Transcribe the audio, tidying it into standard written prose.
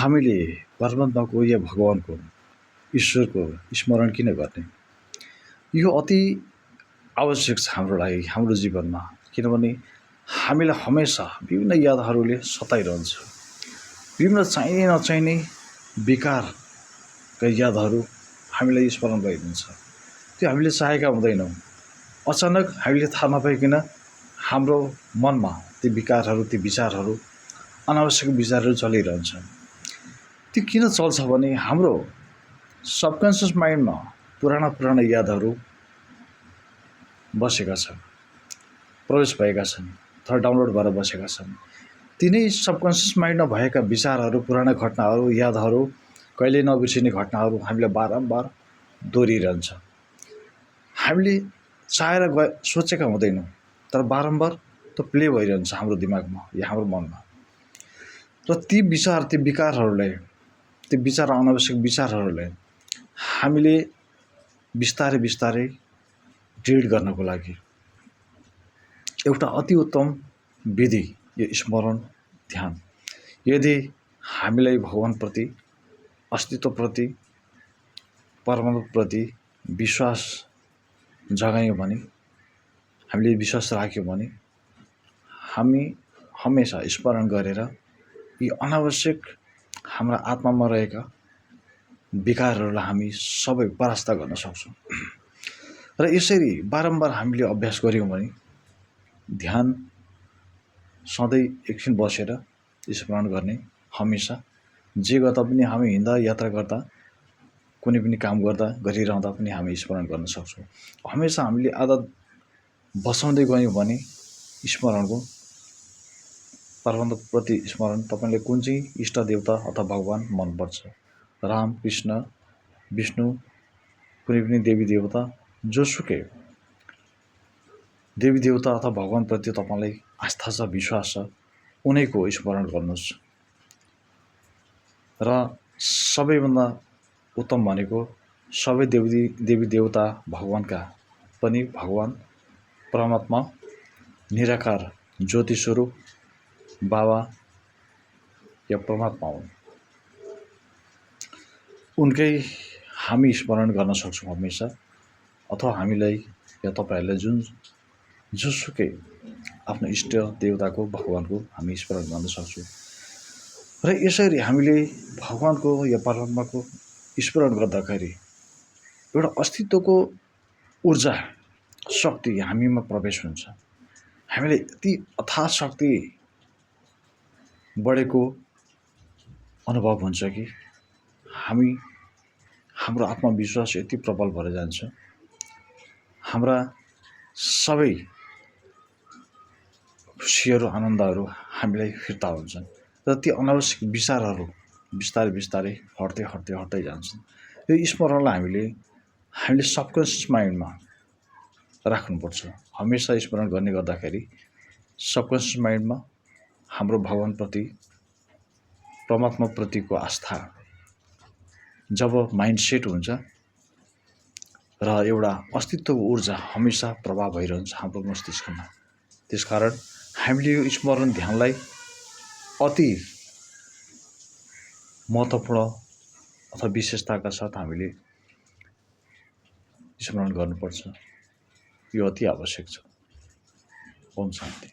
हामीले परमात्माको या भगवानको ईश्वरको स्मरण किन गर्ने? यो अति आवश्यक छ हाम्रो लागि, हाम्रो जीवनमा। किनभने हामीलाई हमेसा विभिन्न यादहरूले सताइरहन्छ। विभिन्न चाहिने नचाहिने विकारका यादहरू हामीलाई स्मरण भइदिन्छ। त्यो हामीले चाहेका हुँदैनौँ। अचानक हामीले थाहा नपाइकन हाम्रो मनमा ती विकारहरू, ती विचारहरू, अनावश्यक विचारहरू चलिरहन्छ। त्यो किन चल्छ भने हाम्रो सबकन्सियस माइन्डमा पुराना यादहरू बसेका छन्, प्रवेश भएका छन् अथवा डाउनलोड भएर बसेका छन्। तिनै सबकन्सियस माइन्डमा भएका विचारहरू, पुराना घटनाहरू, यादहरू, कहिले नबिर्सिने घटनाहरू हामीलाई बारम्बार दोहोरिरहन्छ। हामीले चाहेर सोचेका हुँदैनौँ, तर बारम्बार त्यो प्ले भइरहन्छ हाम्रो दिमागमा या हाम्रो मनमा। र ती विचार, ती विकारहरूले, ती विचार, अनावश्यक विचारहरूले हामीले बिस्तारै बिस्तारै डिलिट गर्नको लागि एउटा अति उत्तम विधि यो स्मरण, ध्यान। यदि हामीलाई भगवानप्रति, अस्तित्वप्रति, परमात्माप्रति विश्वास जगायौँ भने, हामीले विश्वास राख्यौँ भने, हामी हमेसा स्मरण गरेर यी अनावश्यक हाम्रा आत्मामा रहेका विकारहरूलाई हामी सबै परास्त गर्न सक्छौँ। र यसरी बारम्बार हामीले अभ्यास गऱ्यौँ भने ध्यान सधैँ एकछिन बसेर स्मरण गर्ने, हमेसा जे गर्दा पनि हामी हिँड्दा, यात्रा गर्दा, कुनै पनि काम गर्दा, गरिरहँदा पनि हामी स्मरण गर्न सक्छौँ। हमेसा हामीले आदत बसाउँदै गयौँ भने स्मरणको, परमात्माप्रति स्मरण, तपाईँले कुन चाहिँ इष्ट देवता अथवा भगवान मनपर्छ, राम, कृष्ण, विष्णु, कुनै पनि देवी देवता, जोसुकै देवी देवता अथवा भगवानप्रति तपाईँलाई आस्था छ, विश्वास छ, उनैको स्मरण गर्नुहोस्। र सबैभन्दा उत्तम भनेको सबै देवी देवता भगवानका पनि भगवान परमात्मा निराकार ज्योति स्वरूप बाबा या परमात्मा हुन्। उनकै हामी स्मरण गर्न सक्छौँ हमेसा। अथवा हामीलाई या तपाईँहरूलाई जुनसुकै आफ्नो इष्ट देवताको, भगवानको हामी स्मरण गर्न सक्छौँ। र यसरी हामीले भगवानको या परमात्माको स्मरण गर्दाखेरि एउटा अस्तित्वको ऊर्जा, शक्ति हामीमा प्रवेश हुन्छ। हामीलाई यति अथाह शक्ति बढेको अनुभव हुन्छ कि हाम्रो आत्मविश्वास यति प्रबल भएर जान्छ। हाम्रा सबै खुसीहरू, आनन्दहरू हामीलाई फिर्ता हुन्छन्। र ती अनावश्यक विचारहरू बिस्तारै बिस्तारै हट्दै जान्छन्। यो स्मरणलाई हामीले सबकन्सियस माइन्डमा राख्नुपर्छ। हमेसा स्मरण गर्ने गर्दाखेरि सबकन्सियस माइन्डमा हाम्रो भगवानप्रति, परमात्माप्रतिको आस्था जब माइन्ड सेट हुन्छ र एउटा अस्तित्वको ऊर्जा हमेसा प्रभाव भइरहन्छ हाम्रो मस्तिष्कमा। त्यसकारण हामीले यो स्मरण, ध्यानलाई अति महत्त्वपूर्ण अथवा विशेषताका साथ हामीले स्मरण गर्नुपर्छ। यो अति आवश्यक छ। ओम शान्ति।